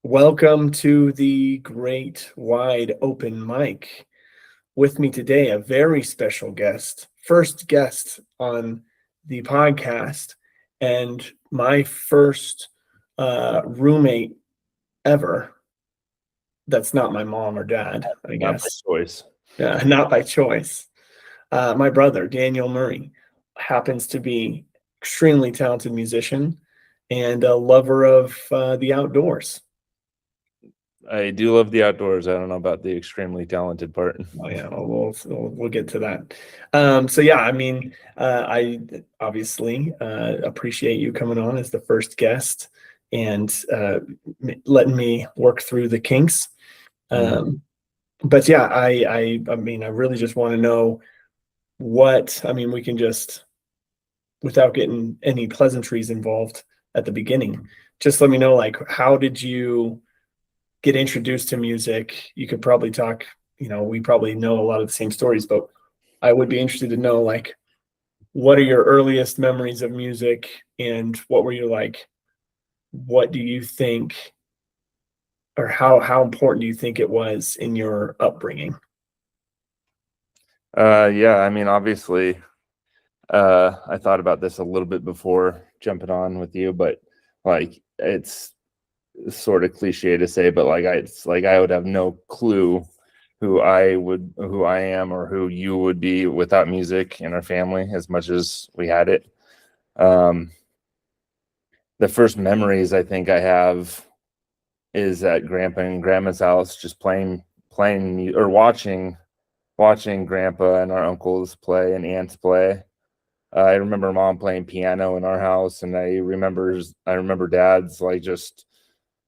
Welcome to the Great Wide Open Mic. With me today, a very special guest, first guest on the podcast, and my first roommate ever. That's not my mom or dad, I Not guess. by choice. Yeah, not by choice. My brother, Daniel Murray, happens to be extremely talented musician and a lover of the outdoors. I do love the outdoors. I don't know about the extremely talented part. Oh yeah, we'll get to that. So yeah, I mean, I obviously appreciate you coming on as the first guest and letting me work through the kinks. But yeah, I mean, I really just want to know we can just, without getting any pleasantries involved at the beginning, just let me know, like, how did you get introduced to music? You could probably talk, we probably know a lot of the same stories, but I would be interested to know, like, what are your earliest memories of music and what do you think, or how important do you think it was in your upbringing? Yeah, I mean, obviously, I thought about this a little bit before jumping on with you, but like it's sort of cliche to say, but I would have no clue who I am or who you would be without music in our family as much as we had it. The first memories I think I have is at grandpa and grandma's house, just playing or watching grandpa and our uncles play and aunts play. I remember mom playing piano in our house, and I remember dad's just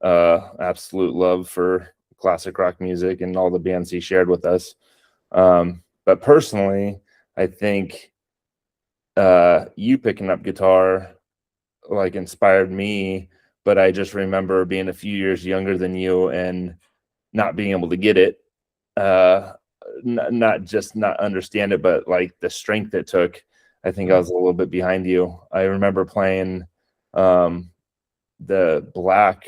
absolute love for classic rock music and all the bands he shared with us. But personally, I think you picking up guitar inspired me, but I just remember being a few years younger than you and not being able to get it. Not just not understand it, but like the strength it took. I think I was a little bit behind you. I remember playing the black,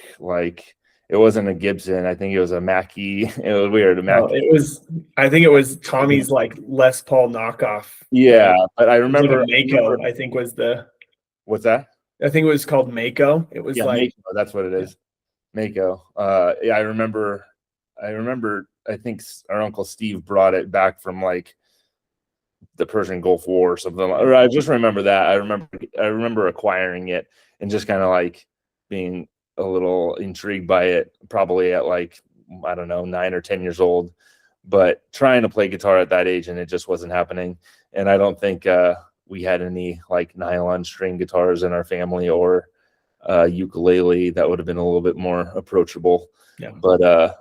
it wasn't a Gibson. I think it was a Mackie. It was weird. I think it was Tommy's Les Paul knockoff. Yeah, but I It was remember Mako, I think was the. What's that? I think it was called Mako. It was Mako, that's what it is. Mako. Yeah, I remember. I think our Uncle Steve brought it back from the Persian Gulf War or something. Or I just remember that. I remember acquiring it and just kind of being a little intrigued by it, probably at I don't know, 9 or 10 years old, but trying to play guitar at that age, and it just wasn't happening. And I don't think we had any nylon string guitars in our family or ukulele that would have been a little bit more approachable. Yeah. But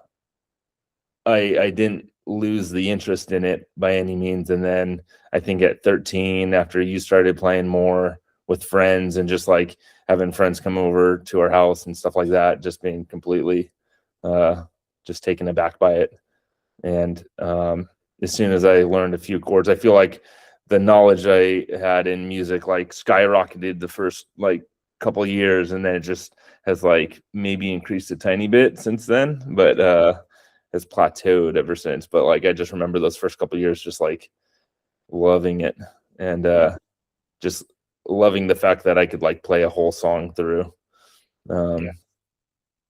I didn't lose the interest in it by any means. And then I think at 13, after you started playing more with friends and just having friends come over to our house and stuff like that, just being completely just taken aback by it. And as soon as I learned a few chords, I feel like the knowledge I had in music skyrocketed the first couple of years, and then it just has maybe increased a tiny bit since then, but has plateaued ever since. But I just remember those first couple of years just loving it, and just loving the fact that I could play a whole song through.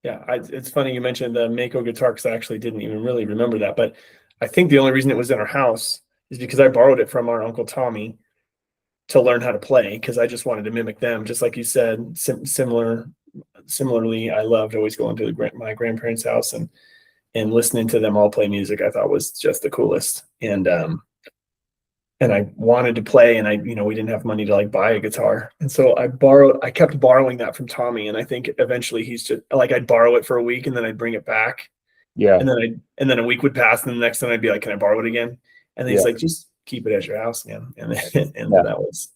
It's funny you mentioned the Mako guitar, because I actually didn't even really remember that, but I think the only reason it was in our house is because I borrowed it from our Uncle Tommy to learn how to play, because I just wanted to mimic them, just like you said. Similarly, I loved always going to my grandparents' house and listening to them all play music. I thought was just the coolest. And I wanted to play, and we didn't have money to buy a guitar. And so I kept borrowing that from Tommy. And I think eventually he's just I'd borrow it for a week and then I'd bring it back. Yeah. And then a week would pass, and the next time I'd be like, can I borrow it again? And then he's like, just keep it at your house, man. And that was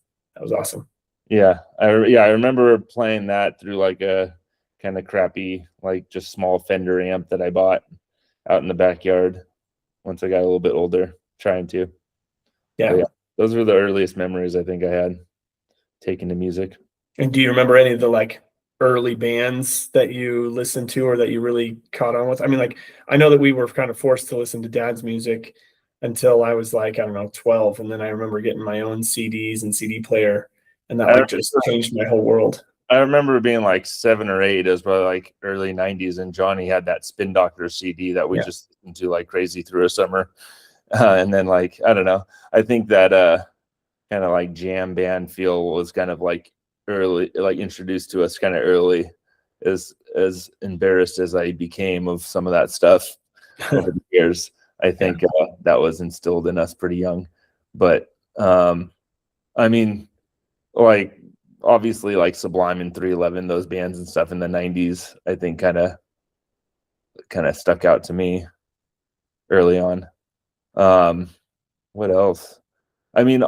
awesome. Yeah. I remember playing that through a kind of crappy, just small Fender amp that I bought out in the backyard once I got a little bit older, trying to. Yeah. Those were the earliest memories I think I had taken to music. And do you remember any of the early bands that you listened to or that you really caught on with? I mean, like, I know that we were kind of forced to listen to dad's music until I was like, I don't know, 12. And then I remember getting my own CDs and CD player, and that I like just changed my whole world. I remember being like 7 or 8. It was probably like early 90s, and Johnny had that Spin Doctor CD that we Yeah. just listened to like crazy through a summer. And then like, I don't know. I think that kind of like jam band feel was kind of like early, like introduced to us kind of early, as embarrassed as I became of some of that stuff over the years. I think that was instilled in us pretty young. But I mean, like obviously like Sublime and 311, those bands and stuff in the 90s, I think kind of stuck out to me early on. What else? I mean,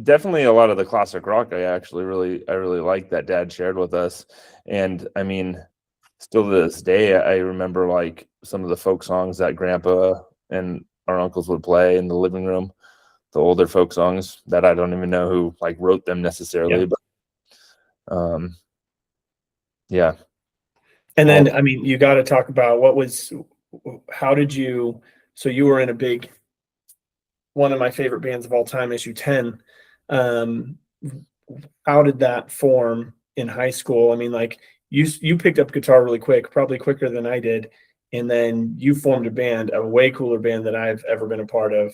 definitely a lot of the classic rock I really like that dad shared with us. And I mean, still to this day, I remember like some of the folk songs that grandpa and our uncles would play in the living room, the older folk songs that I don't even know who like wrote them necessarily, but yeah. And then, I mean, you got to talk about how did you, so you were in a big, one of my favorite bands of all time, Issue 10. How did that form in high school? I mean, like you picked up guitar really quick, probably quicker than I did. And then you formed a band, a way cooler band than I've ever been a part of.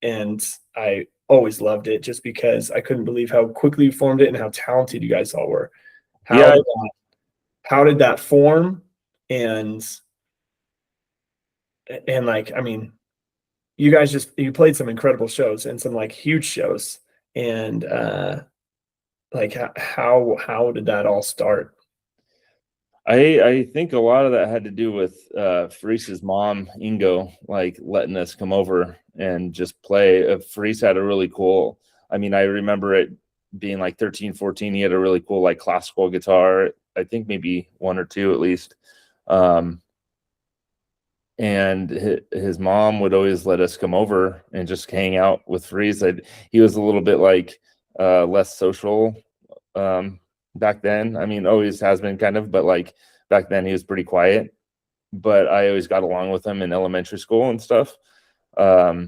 And I always loved it just because I couldn't believe how quickly you formed it and how talented you guys all were. How did that form? And like, I mean, you guys you played some incredible shows and some like huge shows. And like how did that all start? I think a lot of that had to do with Farice's mom, Ingo, like letting us come over and just play. Farice had a really cool, I mean, I remember it being like 13, 14. He had a really cool like classical guitar. I think maybe one or two at least. And his mom would always let us come over and just hang out with Farice. He was a little bit like less social back then. I mean, always has been kind of, but like back then he was pretty quiet. But I always got along with him in elementary school and stuff. We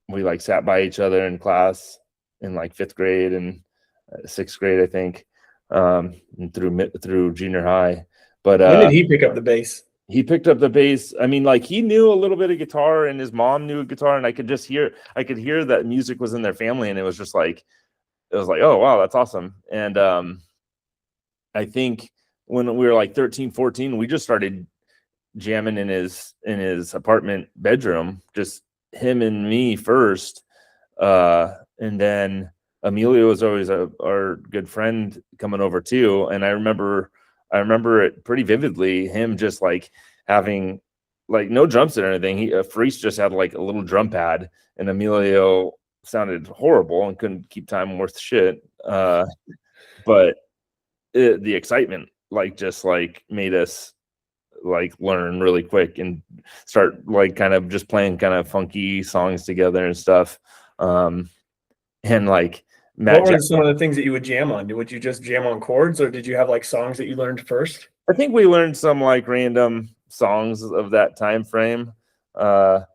like sat by each other in class in like 5th grade and 6th grade, I think, and through junior high. But when did he pick up the bass? He picked up the bass. I mean, like he knew a little bit of guitar, and his mom knew guitar, and I could hear that music was in their family, and it was like, oh wow, that's awesome. And I think when we were like 13, 14, we just started jamming in his apartment bedroom, just him and me first, and then Amelia was always our good friend coming over too. And I remember it pretty vividly, him just like having like no drum set or anything. Farice just had like a little drum pad, and Emilio sounded horrible and couldn't keep time worth shit. But the excitement like just like made us like learn really quick and start like kind of just playing kind of funky songs together and stuff. And like what were some of the things that you would jam on? Would you just jam on chords, or did you have like songs that you learned first? I think we learned some like random songs of that time frame. I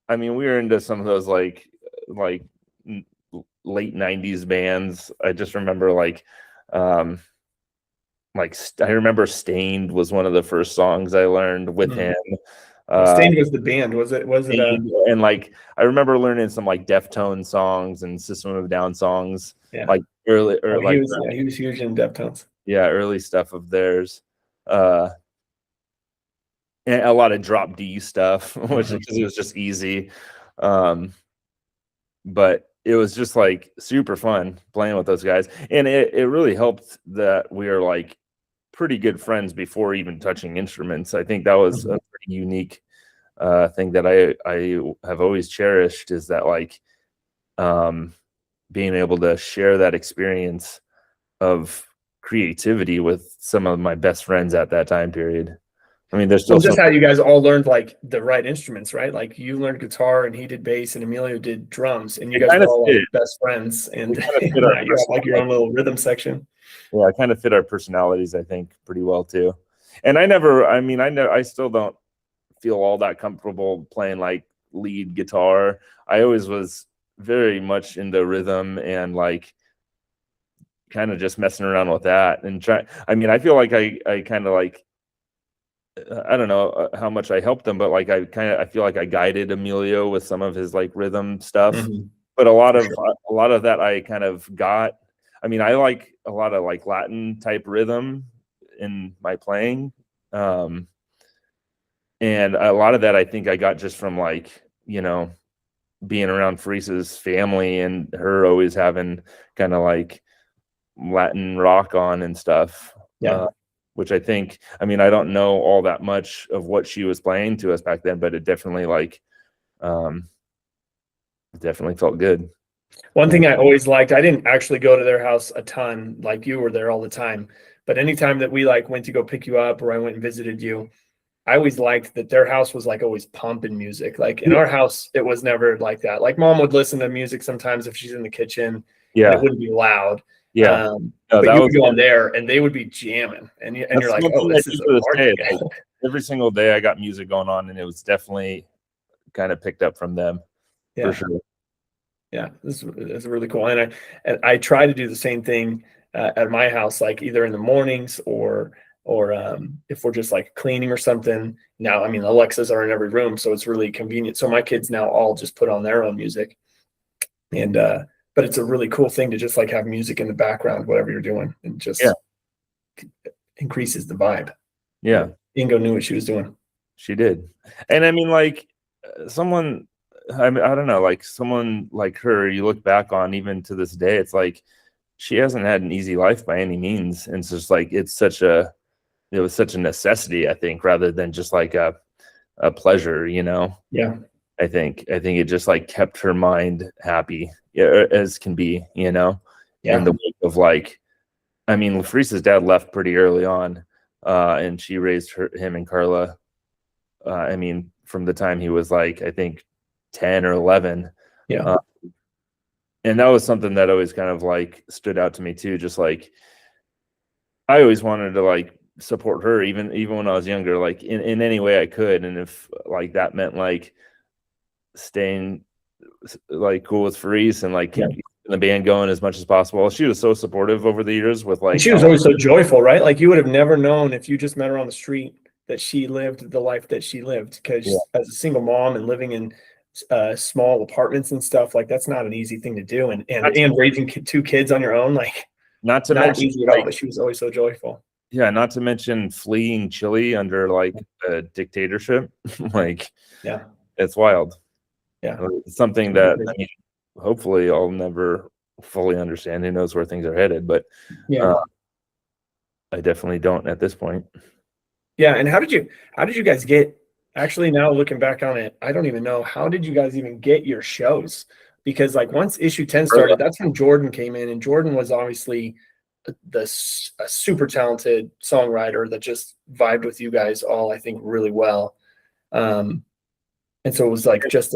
mean, we were into some of those like late 90s bands. I just remember like I remember Stained was one of the first songs I learned with him. Stained was the band, was it? And like I remember learning some like Deftones songs and System of a Down songs. Yeah. Like early, he was huge in Deftones. Yeah, early stuff of theirs. And a lot of Drop D stuff, which because it was just easy. But it was just like super fun playing with those guys, and it really helped that we are like pretty good friends before even touching instruments. I think that was a pretty unique thing that I have always cherished, is that like being able to share that experience of creativity with some of my best friends at that time period, I mean, there's Well, still just some. how you guys all learned like the right instruments, right? Like you learned guitar and he did bass and Emilio did drums, and you It guys kind were of all like fit. best friends. And We kind of fit our now you have like your own little rhythm section. Yeah, kind of fit our personalities, I think, pretty well too. And I still don't feel all that comfortable playing like lead guitar. I always was very much into rhythm and like kind of just messing around with that and try. I mean, I feel like I kind of like, I don't know how much I helped him, but like I feel like I guided Emilio with some of his like rhythm stuff. Mhm. But For sure. a lot of that I kind of got. I mean, I like a lot of like Latin type rhythm in my playing. Um, and a lot of that I think I got just from like, being around Frisa's family and her always having kind of like Latin rock on and stuff. Yeah. Which I think, I mean, I don't know all that much of what she was playing to us back then, but it definitely um, definitely felt good. One Yeah. thing I always liked, I didn't actually go to their house a ton, like you were there all the time, but anytime that we like went to go pick you up or I went and visited you, I always liked that their house was like always pumping music. Like in Yeah. our house, it was never like that. Like mom would listen to music sometimes if she's in the kitchen and it Yeah. wouldn't be loud. Yeah. No, But that you was would go in there and they would be jamming and you're that's like, one oh, thing I this do is a to this day. party. It's like every single day I got music going on, and it was definitely kind of picked up from them for Yeah. sure. Yeah, this is really cool. And I try to do the same thing at my house, like either in the mornings or if we're just like cleaning or something. Now, I mean, Alexas are in every room, so it's really convenient. So my kids now all just put on their own music, and but it's a really cool thing to just like have music in the background, whatever you're doing, and Yeah. just increases the vibe. Yeah. But Ingo knew what she was doing. She did. And I mean, like someone, I mean, I don't know, like someone like her, you look back on even to this day, it's like she hasn't had an easy life by any means. And it's just like, it was such a necessity, I think, rather than just like a pleasure, Yeah, I think it just like kept her mind happy, yeah, as can be, in yeah, the wake of like, I mean, Frisa's dad left pretty early on, and she raised him and Carla. I mean, from the time he was like, I think 10 or 11. yeah, Uh, and that was something that always kind of like stood out to me too. Just like, I always wanted to like support her, even when I was younger, like in any way I could. And if like that meant like staying like cool with Freeze and like yeah. keeping the band going as much as possible. She was so supportive over the years with And like, she was always so joyful, right? Like you would have never known if you just met her on the street that she lived the life that she lived. yeah, Because as a single mom and living in small apartments and stuff, like that's not an easy thing to do. And and not to, and raising two kids on your own, like not to not mention easy at all. like, But she was always so joyful. yeah, not to mention fleeing Chile under like a dictatorship. Like Yeah, it's wild. yeah, It's something totally that agree. I mean, hopefully I'll never fully understand. Who knows where things are headed, but Yeah, uh, I definitely don't at this point. yeah. And how did you guys get? Actually, now looking back on it, I don't even know how did you guys even get your shows? Because like once issue 10 started, that's when Jordan came in, and Jordan was obviously a super talented songwriter that just vibed with you guys all, I think, really well. Um, and so it was like just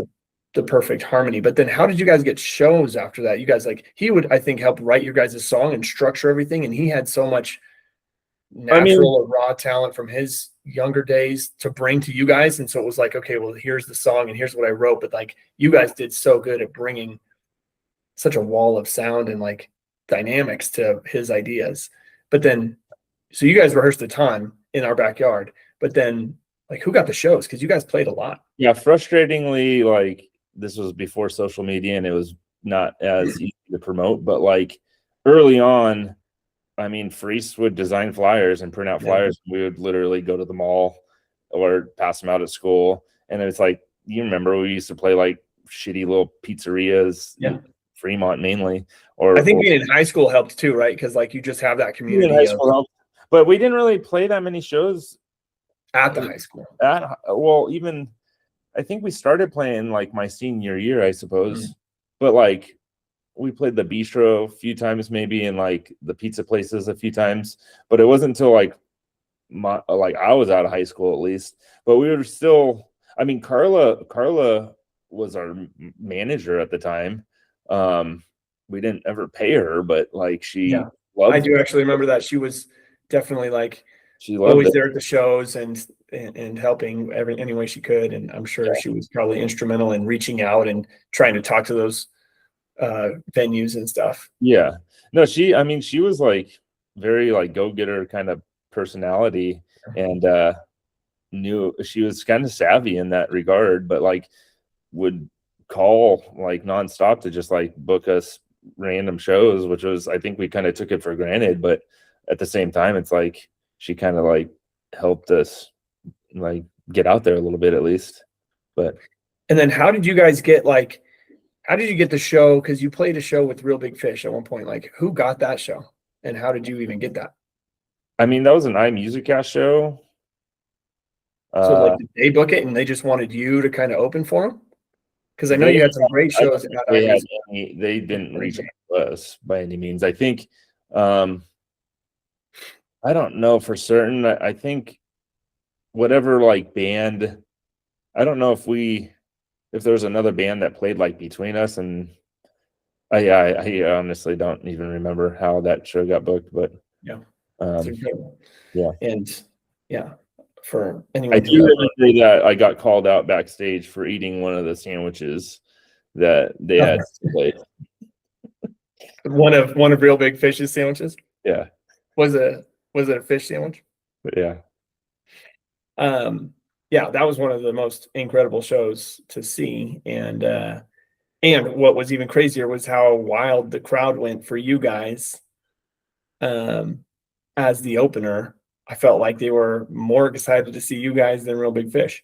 the perfect harmony. But then how did you guys get shows after that? You guys like he would, I think, help write your guys' song and structure everything, and he had so much I mean, natural or raw talent from his younger days to bring to you guys. And so it was like, okay, well, here's the song and here's what I wrote. But like you guys did so good at bringing such a wall of sound and like dynamics to his ideas. But then, so you guys rehearsed a ton in our backyard, but then like who got the shows? Because you guys played a lot. yeah, frustratingly, like this was before social media and it was not as easy to promote, but like early on, I mean, Freeze would design flyers and print out Yeah. flyers. We would literally go to the mall or pass them out at school. And it's like, you remember we used to play like shitty little pizzerias, Yeah. Fremont mainly, I think or being in high school helped too, right? Because like you just have that even in community high of school helped. But we didn't really play that many shows at the high school. well, even I think we started playing like my senior year, I suppose. Mm. But like we played the bistro a few times, maybe, and like the pizza places a few times. But it wasn't until like like I was out of high school at least, but we were still. I mean, Carla was our manager at the time. We didn't ever pay her, but like she Yeah. I loved do actually remember that she was definitely like she loved always it. there at the shows and helping any way she could. And I'm sure she was probably instrumental in reaching out and trying to talk to those venues and stuff. Yeah. No, I mean, she was like very like go-getter kind of personality, and knew she was kind of savvy in that regard, but like would call like nonstop to just like book us random shows, which was, I think we kind of took it for granted, but at the same time, it's like she kind of like helped us like get out there a little bit at least. But And then how did you get the show? Because you played a show with Real Big Fish at one point. Like, who got that show, and how did you even get that? I mean, that was an iMusicast show. So, like, did they book it, and they just wanted you to kind of open for them? Because I know They, you had some great I don't shows at think they had iMusic. they didn't reach out to us by any means. I think, I don't know for certain. I think whatever like band, I don't know if there was another band that played like between us, and I honestly don't even remember how that show got booked, but Yeah, it's um, incredible. yeah. And yeah, for I anyone do who ever remember that I got called out backstage for eating one of the sandwiches that they had played. one of Real Big Fish's sandwiches Yeah, was it a fish sandwich? but yeah. Yeah, that was one of the most incredible shows to see. And what was even crazier was how wild the crowd went for you guys as the opener. I felt like they were more excited to see you guys than Real Big Fish.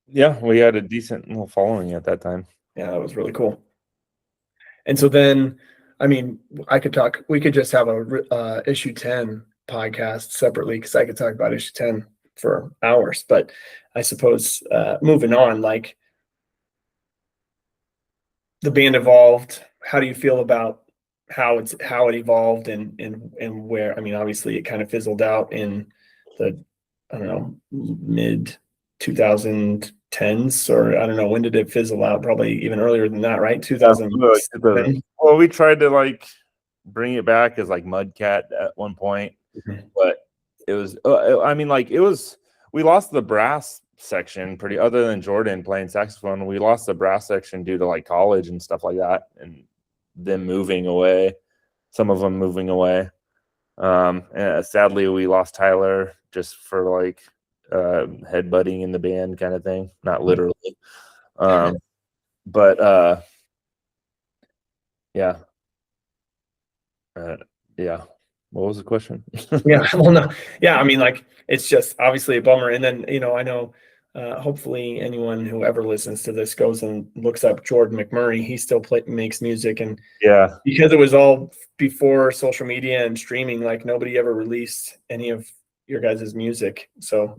Yeah, we had a decent little following at that time. Yeah, that was really cool. And so then, I mean, we could just have a issue 10 podcast separately, because I could talk about issue 10 for hours. But I suppose moving on, like, the band evolved. How do you feel about how it evolved and where? I mean, obviously it kind of fizzled out in the, I don't know, mid 2010s, or I don't know, when did it fizzle out? Probably even earlier than that, right? 2010. Well, we tried to like bring it back as like Mudcat at one point, but it was I mean, like we lost the brass section pretty, other than Jordan playing saxophone, we lost the brass section due to like college and stuff like that, and them moving away, some of them moving away. And sadly we lost Tyler just for like headbutting in the band kind of thing, not literally. But yeah. Yeah. What was the question? Yeah, well, no, yeah, I mean, like, it's just obviously a bummer. And then, I know, hopefully anyone who ever listens to this goes and looks up Jordan McMurray. He still makes music, and Yeah. because it was all before social media and streaming, like, nobody ever released any of your guys' music. So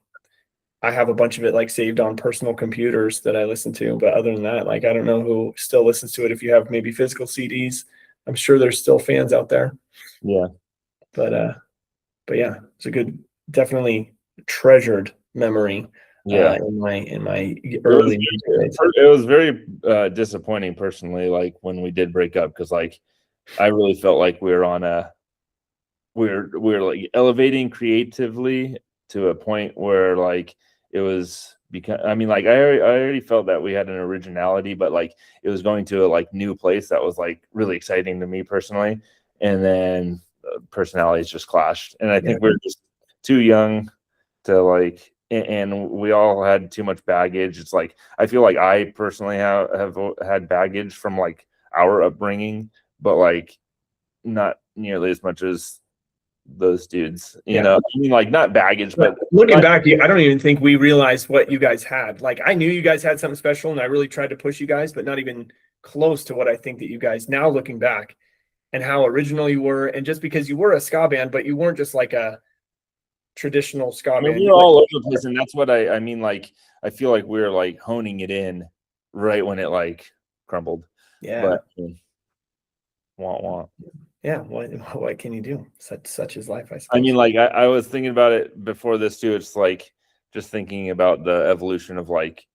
I have a bunch of it like saved on personal computers that I listen to. But other than that, like, I don't know who still listens to it. If you have maybe physical CDs, I'm sure there's still fans out there. Yeah. But yeah, it's a good, definitely treasured memory. Yeah. In my early days. It was very disappointing personally, like when we did break up, because like I really felt like we were like elevating creatively to a point where like it was because, I mean, like I already felt that we had an originality, but like it was going to a like new place that was like really exciting to me personally, and then personalities just clashed, and I think we we're just too young to like, and we all had too much baggage. It's like I feel like I personally have had baggage from like our upbringing, but like not nearly as much as those dudes, you know. I mean, like, not baggage, but looking back, I don't even think we realized what you guys had. Like, I knew you guys had something special, and I really tried to push you guys, but not even close to what I think that you guys, now looking back, and how original you were. And just because you were a ska band, but you weren't just like a traditional ska band. We were all over the place, and that's what I mean. Like, I feel like we were like honing it in right when it like crumbled. Yeah. But wah. Yeah, what can you do? Such is life, I I suppose. mean, like I was thinking about it before this too. It's like just thinking about the evolution of like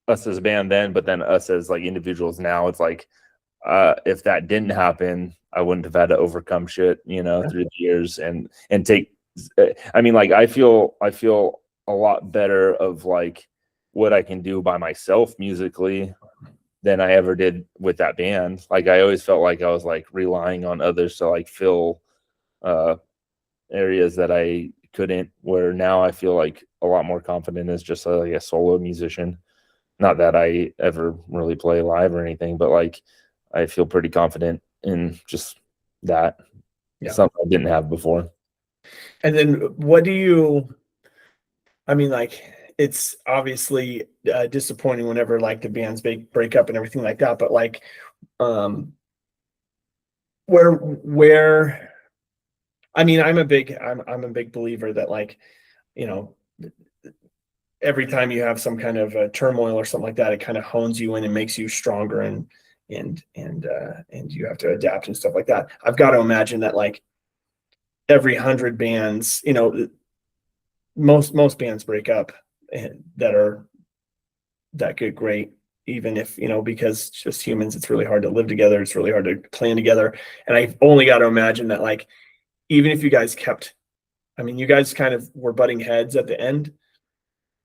us as a band then, but then us as like individuals now. It's like if that didn't happen, I wouldn't have had to overcome shit, you know, Yeah. through the years and take. I mean, like I feel a lot better of like what I can do by myself musically than I ever did with that band. Like I always felt like I was like relying on others to like fill uh areas that I couldn't, where now I feel like a lot more confident as just like a solo musician. Not that I ever really play live or anything, but like I feel pretty confident in just that. Yeah. Something I didn't have before. And then what do you, I mean, like, it's obviously disappointing whenever like the bands break up and everything like that, but like, um, where, I mean, I'm a big believer that like, you know, every time you have some kind of turmoil or something like that, it kind of hones you in and makes you stronger and you have to adapt and stuff like that. I've got to imagine that like every 100 bands, you know, most bands break up and that get great, even if, you know, because it's just humans, it's really hard to live together, it's really hard to plan together. And I've only got to imagine that like even if you guys kept, I mean, you guys kind of were butting heads at the end.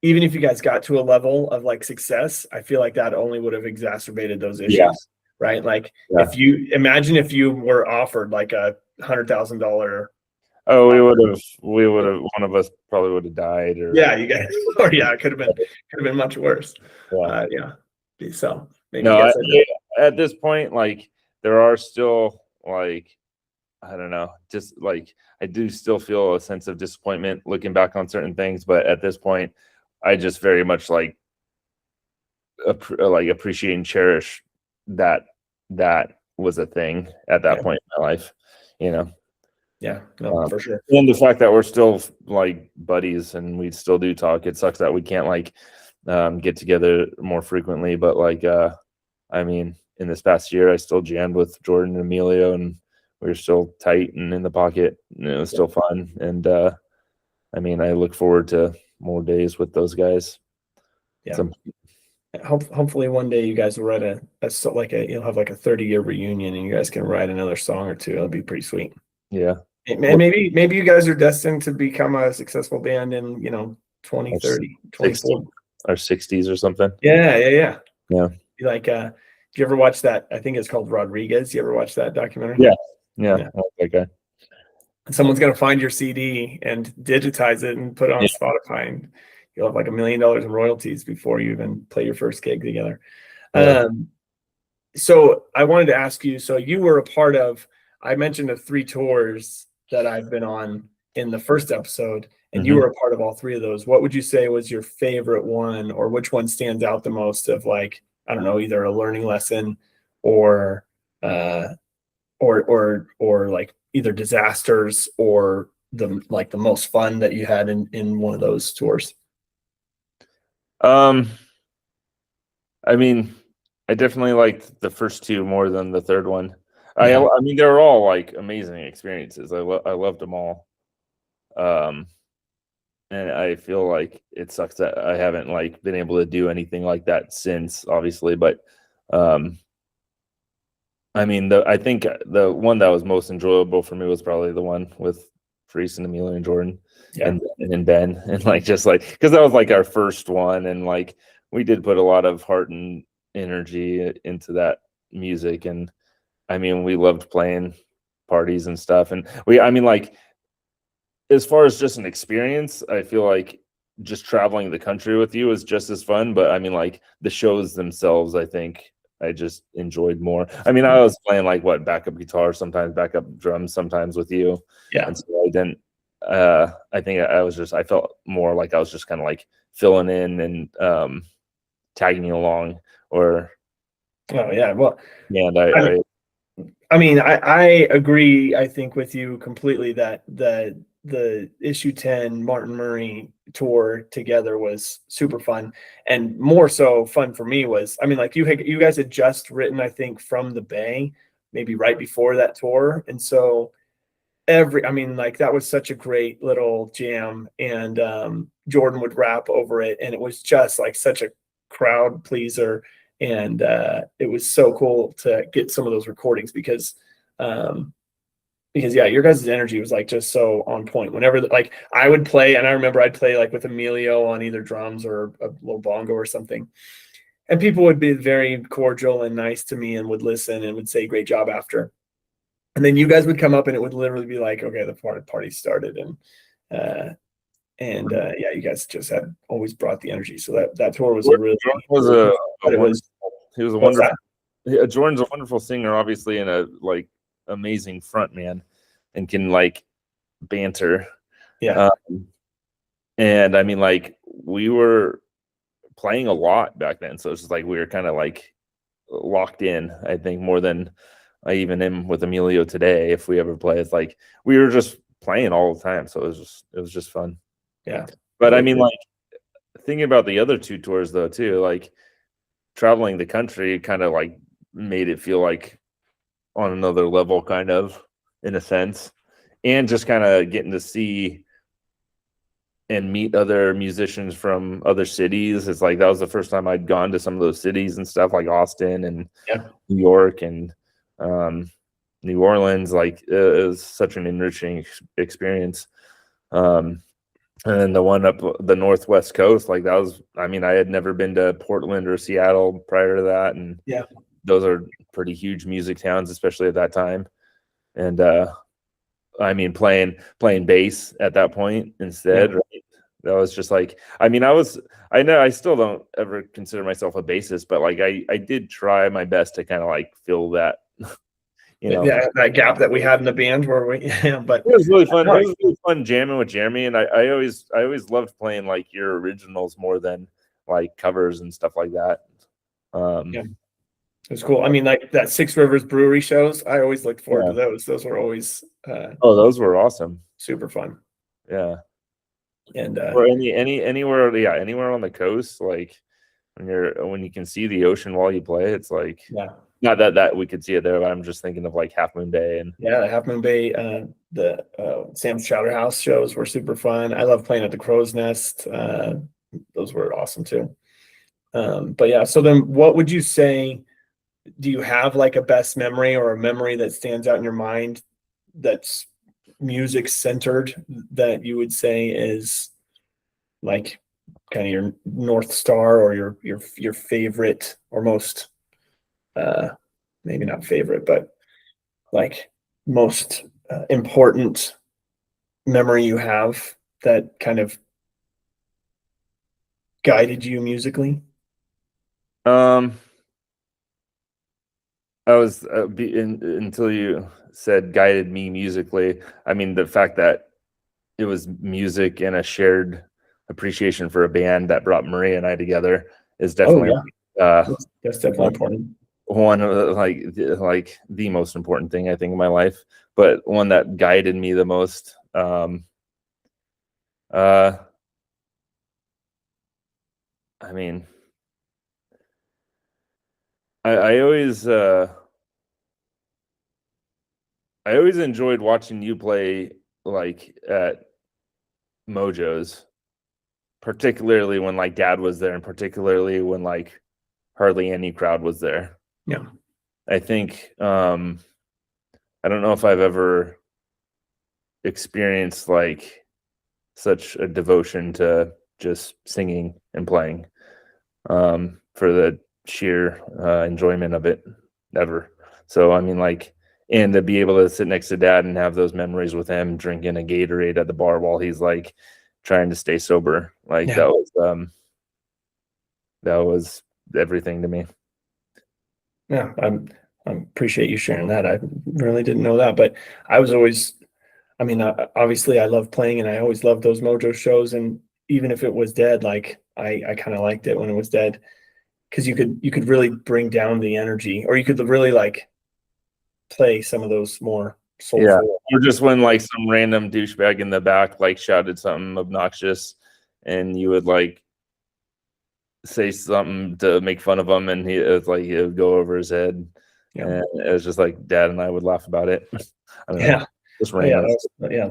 Even if you guys got to a level of like success, I feel like that only would have exacerbated those Yeah. issues, right? Like Yeah. if you imagine if you were offered like $100,000. Oh, we would have, one of us probably would have died or, Yeah, you guys, or yeah, it could have been much worse. yeah. Yeah. So maybe you No, guys at this point, like there are still like, I don't know, just like I do still feel a sense of disappointment looking back on certain things, but at this point, I just very much like like appreciate and cherish that that was a thing at that yeah, point in my life, you know. yeah, no, for sure. And the fact that we're still like buddies and we still do talk. It sucks that we can't like get together more frequently, but like I mean, in this past year, I still jammed with Jordan and Emilio, and we were still tight and in the pocket, and it was still fun. And I mean, I look forward to more days with those guys. Yeah. Hopefully one day you guys will write you'll have like a 30-year reunion and you guys can write another song or two. It'll be pretty sweet. Yeah. And maybe you guys are destined to become a successful band in, you know, 2030, 2040. Or 60s or something. Yeah. Yeah. Like, do you ever watch that? I think it's called Rodriguez. You ever watch that documentary? Yeah. Yeah. I like that guy. Someone's gonna find your CD and digitize it and put it on Spotify, and you'll have like $1 million in royalties before you even play your first gig together. Yeah. So I wanted to ask you, so you were a part of, I mentioned the 3 tours that I've been on in the first episode, and you were a part of all 3 of those. What would you say was your favorite one, or which one stands out the most of like, I don't know, either a learning lesson or or like either disasters or the most fun that you had in one of those tours? I mean, I definitely liked the first 2 more than the third one. Yeah. I mean, they're all like amazing experiences. I loved them all. And I feel like it sucks that I haven't like been able to do anything like that since, obviously. But I mean, I think the one that was most enjoyable for me was probably the one with Freese and Amelia and Jordan, Yeah. and Ben, and like just like because that was like our first one, and like we did put a lot of heart and energy into that music, and I mean we loved playing parties and stuff, and I mean like as far as just an experience, I feel like just traveling the country with you is just as fun, but I mean like the shows themselves, I think I just enjoyed more. I mean, I was playing like what backup guitar, sometimes backup drums, sometimes with you. Yeah. And so I didn't I think I felt more like I was just kind of like filling in and tagging you along or Oh yeah. Well, and I agree, I think, with you completely that the issue 10 Martin Murray tour together was super fun, and more so fun for me was, I mean, like you guys had just written, I think, From the Bay, maybe right before that tour. And so I mean, like that was such a great little jam, and Jordan would rap over it, and it was just like such a crowd pleaser. And it was so cool to get some of those recordings because yeah, your guys' energy was like just so on point. Whenever like I would play, and I remember I'd play like with Emilio on either drums or a little bongo or something, and people would be very cordial and nice to me and would listen and would say great job after. And then you guys would come up and it would literally be like, okay, the party started. Yeah, you guys just had always brought the energy. So that tour was a really, he was a wonderful, Jordan's a wonderful singer, obviously, and a like amazing front man, and can like banter. Yeah. And I mean, like we were playing a lot back then, so it's just like we were kind of like locked in, I think, more than I even am with Emilio today. If we ever play, it's like we were just playing all the time, so it was just fun. Yeah. But I mean, like thinking about the other two tours though too, like traveling the country kind of like made it feel like on another level, kind of, in a sense, and just kind of getting to see and meet other musicians from other cities. It's like that was the first time I'd gone to some of those cities and stuff, like Austin and New York and New Orleans. Like it was such an enriching experience. And then the one up the Northwest coast, like that was, I mean, I had never been to Portland or Seattle prior to that, and those are pretty huge music towns, especially at that time. And I mean, playing bass at that point instead, right? That was just like, I mean, I know I still don't ever consider myself a bassist, but like I did try my best to kind of like fill that, you know, that gap that we had in the band where we, but it was really fun. It was really fun jamming with Jeremy, and I always loved playing like your originals more than like covers and stuff like that. It was cool. I mean, like that Six Rivers Brewery shows, I always looked forward to those. Those were always those were awesome. Super fun. Yeah. And or anywhere, anywhere on the coast, like when you can see the ocean while you play, it's like not that we could see it there, but I'm just thinking of like Half Moon Bay and Half Moon Bay, the Sam's Chowder House shows were super fun. I love playing at the Crow's Nest. Those were awesome too. But yeah, so then what would you say? Do you have like a best memory or a memory that stands out in your mind that's music centered that you would say is like kind of your North Star or your favorite or most maybe not favorite, but like most important memory you have that kind of guided you musically? I was until you said guided me musically. I mean, the fact that it was music and a shared appreciation for a band that brought Maria and I together is definitely that's definitely important. One of like the most important thing I think in my life, but one that guided me the most. I mean, I always enjoyed watching you play like at Mojo's, particularly when like Dad was there, and particularly when like hardly any crowd was there. Yeah, I think I don't know if I've ever experienced like such a devotion to just singing and playing for the sheer enjoyment of it ever. So I mean, like, and to be able to sit next to Dad and have those memories with him drinking a Gatorade at the bar while he's like trying to stay sober, like that was everything to me. Yeah, I appreciate you sharing that. I really didn't know that, but I was always, I mean, obviously I love playing and I always loved those Mojo shows. And even if it was dead, like I kind of liked it when it was dead, because you could really bring down the energy, or you could really like play some of those more soulful. Or just when like some random douchebag in the back like shouted something obnoxious, and you would like say something to make fun of him, and he would go over his head. Yeah. And it was just like Dad and I would laugh about it. I mean, like, Yeah. just Oh, yeah. random.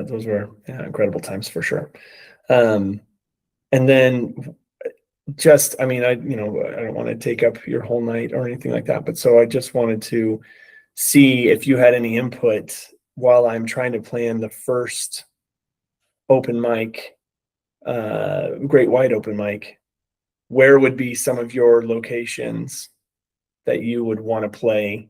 Those were incredible times for sure. Um, and then just, I mean, I don't want to take up your whole night or anything like that, but so I just wanted to see if you had any input while I'm trying to plan the first open mic, Great White open mic. Where would be some of your locations that you would want to play?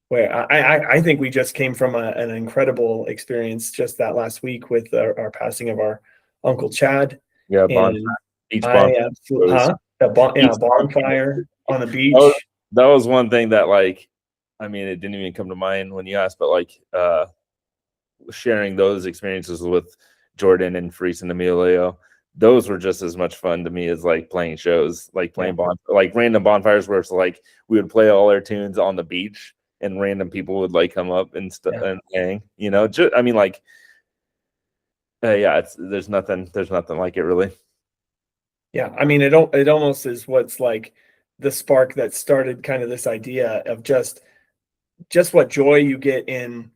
Where I think we just came from an incredible experience just that last week with our passing of our Uncle Chad. Yeah, And beach I bonfire absolutely, was a beach bonfire on the That was, beach. that was one thing that, like, I mean, it didn't even come to mind when you asked, but like sharing those experiences with Jordan and Freeze and Emilio, those were just as much fun to me as like playing shows, like playing like random bonfires where it's like we would play all our tunes on the beach and random people would like come up and and hang, you know. Just, I mean, like, yeah, there's nothing like it really. Yeah, I mean, it almost is what's like the spark that started kind of this idea of just what joy you get in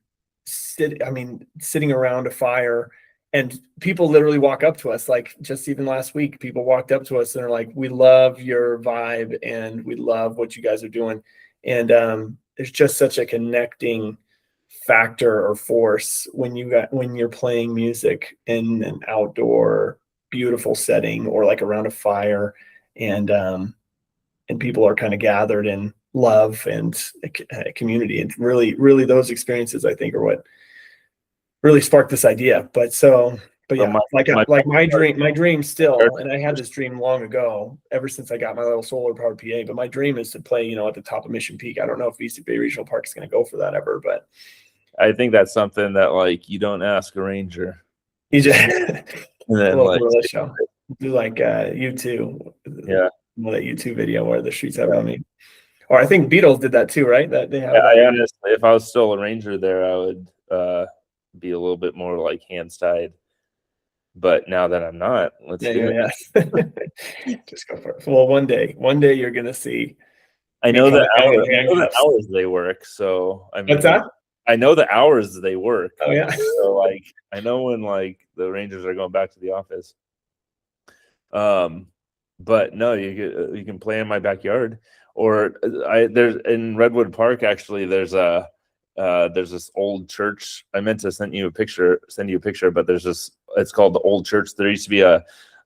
sitting around a fire, and people literally walk up to us. Like just even last week, people walked up to us and are like, "We love your vibe and we love what you guys are doing." And there's just such a connecting factor or force when you're playing music in an outdoor beautiful setting or like around a fire, and people are kind of gathered in love and a community. And really those experiences, I think, are what really sparked this idea. But So yeah, like my my dream still, and I had this dream long ago, ever since I got my little solar powered PA. But my dream is to play, at the top of Mission Peak. I don't know if East Bay Regional Park is going to go for that ever, but I think that's something that like you don't ask a ranger. you just And a then little like, gorilla show. Do like U2, yeah, that YouTube video where the streets have on me. Or I think Beatles did that too, right? That they have yeah, that. I honestly, if I was still a ranger there, I would be a little bit more like hands tied. But now that I'm not, let's do it. Yeah. Just go for it. Well, one day you're gonna see I me know coming the down hour, in I know the handcuffs. hours they work. So I What's mean, like, that? I know the hours they work. Oh yeah. So like, I know when like the Rangers are going back to the office. But no, you can play in my backyard, or there's in Redwood Park actually. There's this old church. I meant to send you a picture, but there's this. It's called the Old Church. There used to be a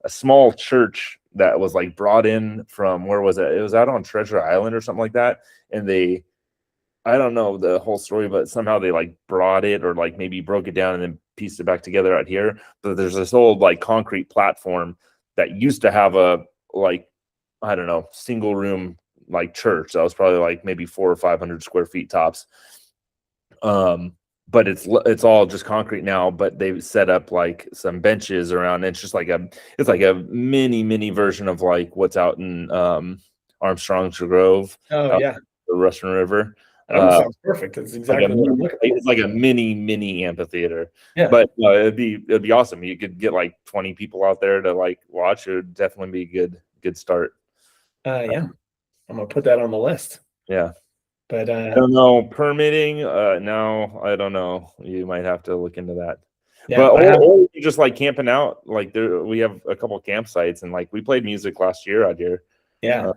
small church that was like brought in from, where was it? It was out on Treasure Island or something like that. And I don't know the whole story, but somehow they like brought it, or like maybe broke it down and then pieced it back together out here. But there's this old like concrete platform that used to have a, like, I don't know, single room like church that was probably like maybe 400 or 500 square feet tops. But it's all just concrete now, but they've set up like some benches around. It's just like it's like a mini version of like what's out in Armstrong's Grove, Oh out yeah. the Russian River. That almost sounds perfect. That's Like a exactly what I'm looking for. it's like a mini amphitheater. Yeah. But it'd be awesome. You could get like 20 people out there to like watch. It would definitely be a good start. Yeah. I'm gonna put that on the list. Yeah. But I don't know, permitting. No, I don't know. You might have to look into that. yeah, But I have. or you just like camping out. Like we have a couple of campsites, and like we played music last year out here. Yeah.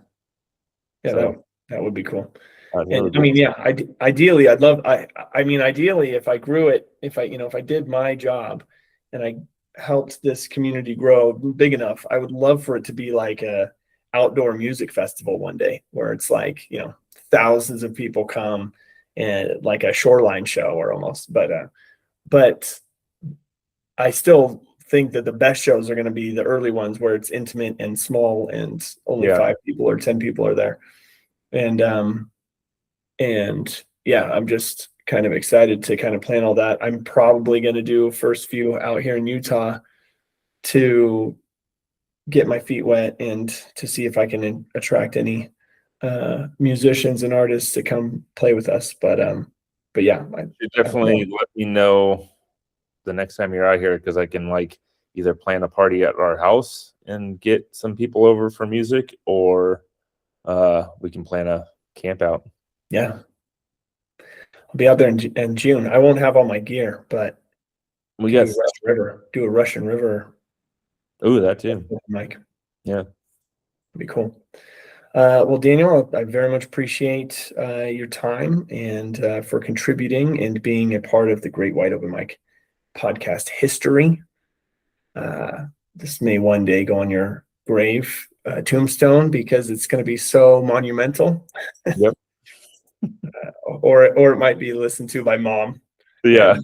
Yeah, So that would be cool. that And would I be mean, yeah, ideally, I'd love. I mean, ideally, if I grew it, if I did my job, and I helped this community grow big enough, I would love for it to be like a outdoor music festival one day, where it's like thousands of people come, and like a shoreline show or almost. But I still think that the best shows are going to be the early ones where it's intimate and small, and only Yeah. 5 people or 10 people are there, and yeah, I'm just kind of excited to kind of plan all that. I'm probably going to do a first few out here in Utah to get my feet wet and to see if I can attract any musicians and artists to come play with us. But yeah, You definitely let me know the next time you're out here, because I can like either plan a party at our house and get some people over for music, or we can plan a camp out. yeah, I'll be out there in June. I won't have all my gear, but We do got Russian River. Do a Russian River that too. Mike. Yeah. Be cool. Well, Daniel, I very much appreciate your time and for contributing and being a part of the Great White Open Mic podcast history. This may one day go on your grave tombstone because it's going to be so monumental. Yep. Or it might be listened to by mom. Yeah.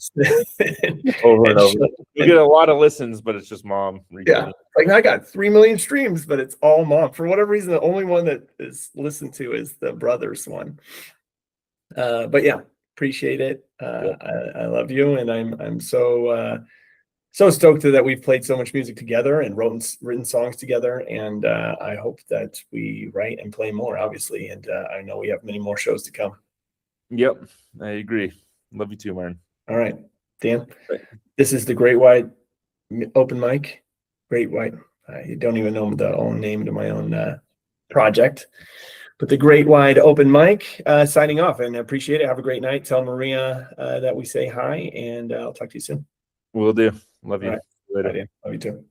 Over and over. You get a lot of listens, but it's just mom. Yeah. Like I got 3 million streams, but it's all mom. For whatever reason, the only one that is listened to is the brothers one. But yeah, appreciate it. I love you, and I'm so stoked that we've played so much music together and written songs together. And I hope that we write and play more, obviously. And I know we have many more shows to come. Yep, I agree. Love you too, Martin. All right, Dan. This is the Great White Open Mic. Great White. I don't even know the own name to my own project, but the Great Wide Open Mic. Signing off, and I appreciate it. Have a great night. Tell Maria that we say hi, and I'll talk to you soon. Will do. Love you. All right. Later. Bye, Dan. Love you too.